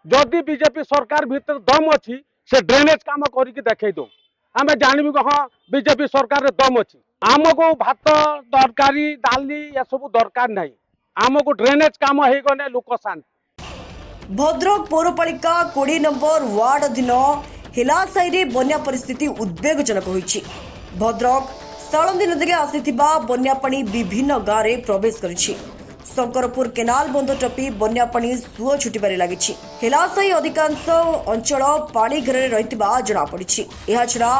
जदि बीजेपी सरकार भीतर दम अच्छी से ड्रेनेज काम करके देखई दो आम जानबू कि हाँ बीजेपी सरकार दम अच्छी आमको भात तरकारी डाली ये सब दरकार नहीं आमको ड्रेनेज काम हो गले लोक शांति। भद्रक पौरपालिका 20 नंबर वार्ड अधीन हिलासाई बन्या परिस्थिति उद्वेगजनक होइछि। भद्रक सालंदी नदी आसीथिबा बन्या पानी विभिन्न गाँव में प्रवेश करिछि। शंकरपुर केनाल बंध टपी बन्या पानी सुओ छुटिबारे लागिछि। हिलासाई अधिकांश अंचल पानी घेर रहितिबा जଣା पड़िछि। एहा छडा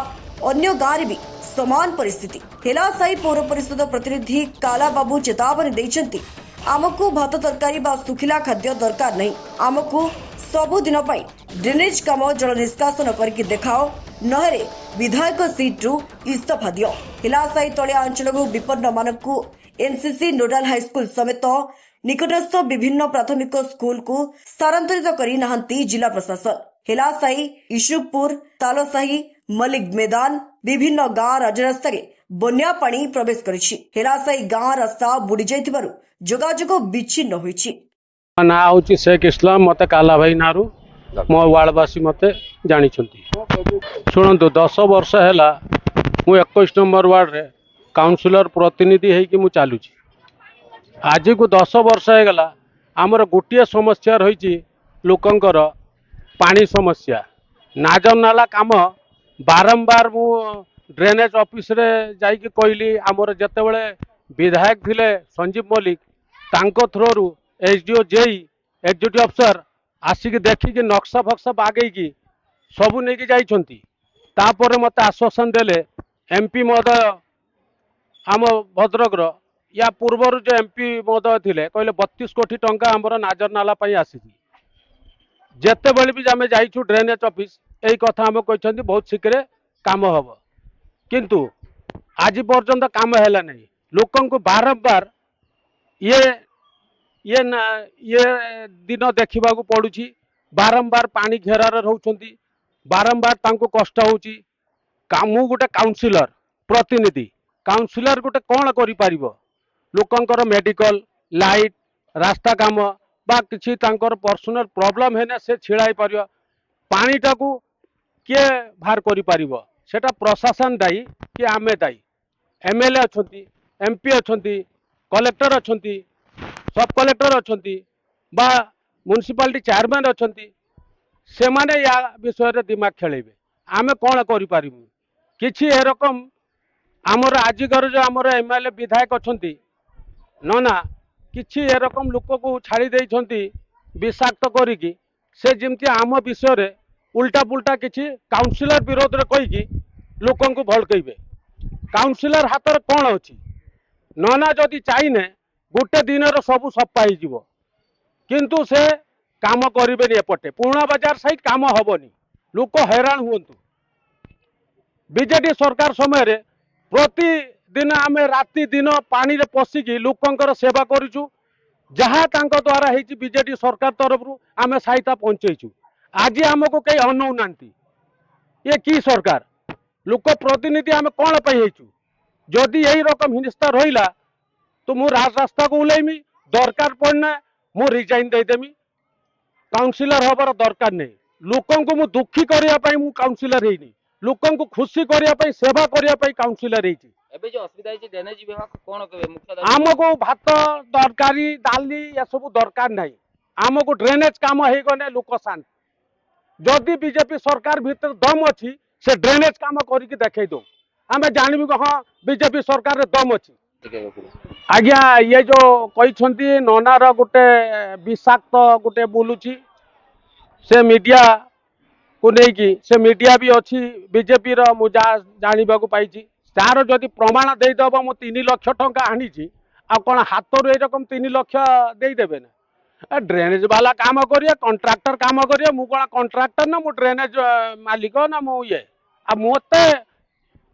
अन्य गाँव भी समान परिस्थिति। हिलासाई पौर परिषद प्रतिनिधि काला बाबू चेतावनी दैछन्ति आमको भात तरकारी बा सुखिला खाद्य दरकार नहीं आमको सबुदिन ड्रेनेज काम जल निष्कासन करके देखाओ नहरे विधायक सीट रु इस्तीफा दियो। हिलासाई तलिया अंचल विपन्न मानकु एनसीसी नोडाल हाईस्कूल समेत निकटस्थ विभिन्न प्राथमिक स्कूल को स्थानांतरित करी नाहंती जिला प्रशासन। हिलासाई ईशुकपुर तालसाही मलिक मैदान विभिन्न गाँ राजरास्ता बन्या पानी प्रवेश करिछि। हिलासाई गाँ रास्ता बुड़ी जाइथिबारु जोगाजोग विच्छिन्न होइछि। ना हूँ शेख इस्लाम मत काला भाई नारू मो वार्डवासी मत जानी शुणु 10 वर्ष है मु 21 नंबर वार्ड रे काउंसिलर प्रतिनिधि है चलुची आज को 10 वर्ष हो गला आमर गोटे समस्या रही लोकंकर पानी समस्या नाजम नाला काम बारंबार मु ड्रेनेज ऑफिस रे जाइकी कहली आमर जेतेबेले विधायक थिले संजीव मल्लिक तांको थ्रोरू एसडीओ जेई एग्जीक्यूटिव अफसर आसिक देखिकी नक्शा फक्सा बागेकी सबू नहीं जाइछंती तापर मत आश्वासन देले एमपी महोदय आम भद्रक या पूर्वर जो एमपी महोदय थिले कहले 32 कोटी टंका आमर नाजर नाला पाई आसीची जेतेबेले भी आम जाइछु ड्रेनेज ऑफिस यही कथा आम कहते बहुत शीघ्र काम हम किंतु आज पर्यंत काम है नहीं लोकं को बारंबार ये दिन देखा पड़ुछि बारंबार पानी घेरार रोचंती बारंबार तांको कष्ट होउछि मु गोटे काउंसिलर प्रतिनिधि काउंसिलर गोटे कौन कर लोकंकर मेडिकल लाइट रास्ता काम बा किसी तांकर पर्सनल प्रॉब्लम है ना से छिड़ाई पार पानीटा को किए बाहर कर सेटा प्रशासन दायी कि आमे दायी एमएलए अच्छी एमपी अच्छी कलेक्टर अच्छी सब कलेक्टर अच्छी बा म्युनिसिपालिटी चेयरमैन अच्छी से माने या विषय रे दिमाग खेलेबे आमे कौन करि किछि एरकम आमर आजिकर जो आमर एमएलए विधायक अच्छी ना किछि एरकम लोक को छाड़ी देइछंती विषाक्त करिकी से जिमती आम विषय रे उल्टा पुल्टा किछि काउंसिलर विरोध रे कहिकी लोकन को भड़कइबे काउंसिलर हाथ रे कौन अच्छी नना जदि चाहिए गोटे दिन सब सफा हो किंतु से काम करें एपटे पुराणा बाजार साइड काम हेनी लोक हैरान हूँ बीजेडी सरकार समय प्रतिदिन आम राति दिन पानी रे पशिकी लोकंकर सेवा करूँ जहाँ तांको द्वारा है बीजेडी सरकार तरफ आम सहायता पहुँचेचु आज आमको कई अनौ ना ये की सरकार लोक प्रतिनिधि आम कौन पाइचु जदि यही रकम हिंसा रहा तो मु रास्ता को ओह्लैमी दरकार पड़ना मु रिजाइन देदेमी काउंसिलर हबार दरकार नहीं लोकन को मु दुखी करने मु काउंसिलर हेनी लोकन को खुशी करने सेवा करने काउंसिलर हेची आमको भात तरकारी डाली ये सब दरकार नहीं आमको ड्रेनेज काम हो गले लोक शांति जदि बीजेपी सरकार भीतर दम अच्छी से ड्रेनेज काम करके देखई दो आम जानबू कि हाँ बीजेपी सरकार दम अच्छी। आज्ञा ये जो कहते ननार गोटे विषाक्त गोटे बुलूची से मीडिया को लेकिन से मीडिया भी अच्छी बीजेपी मुझे जानवा पाई तार जदि प्रमाण देदेव मु 3 लाख टंका आनी कौन हाथ रू रकम 3 लाख देदेवे ना ड्रेनेज वाला काम करिए कंट्राक्टर काम करिए मु कौन कंट्राक्टर ना मु ड्रेनेज मालिक ना मु ये मत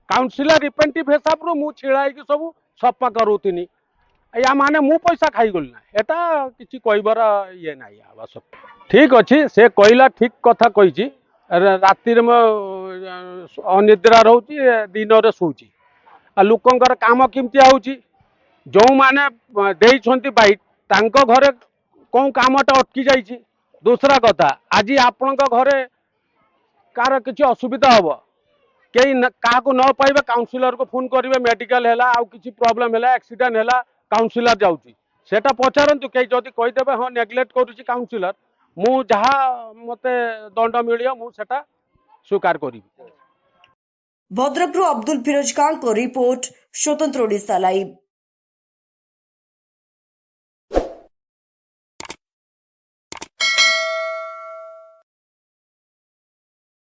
काउंसिलर रिप्रेजेंटेटिव हिसाब रू मु छिड़ा सब सफा करूनी या माने मु पैसा खाईगली ना एटा किसी कहबार ये ना आवश्यक ठीक अच्छे से कहला ठीक कथा कही राति अनिद्रा रोची दिन में शोची लोकंर काम केमती आउची जो माने देइछंती बाइट तांको घरे कौन कामटा अटकी जाइए दूसरा कथा आज आपण घरे कार किसी असुविधा हम कई क्या न पाइबे काउनसिलर को फोन करेंगे मेडिकल है आउ किसी प्रोब्लेम है एक्सीडेंट है काउनसिलर जाऊँगी सेटा पचारतु कई जदि कहीदेवे हाँ नेग्लेक्ट करुच्ची काउनसिलर मु जहाँ मते दंड मिलियो मु सेटा स्वीकार करी। भद्रकरू अब्दुल फिरोज खान को रिपोर्ट स्वतंत्र ओडिशा लाइव।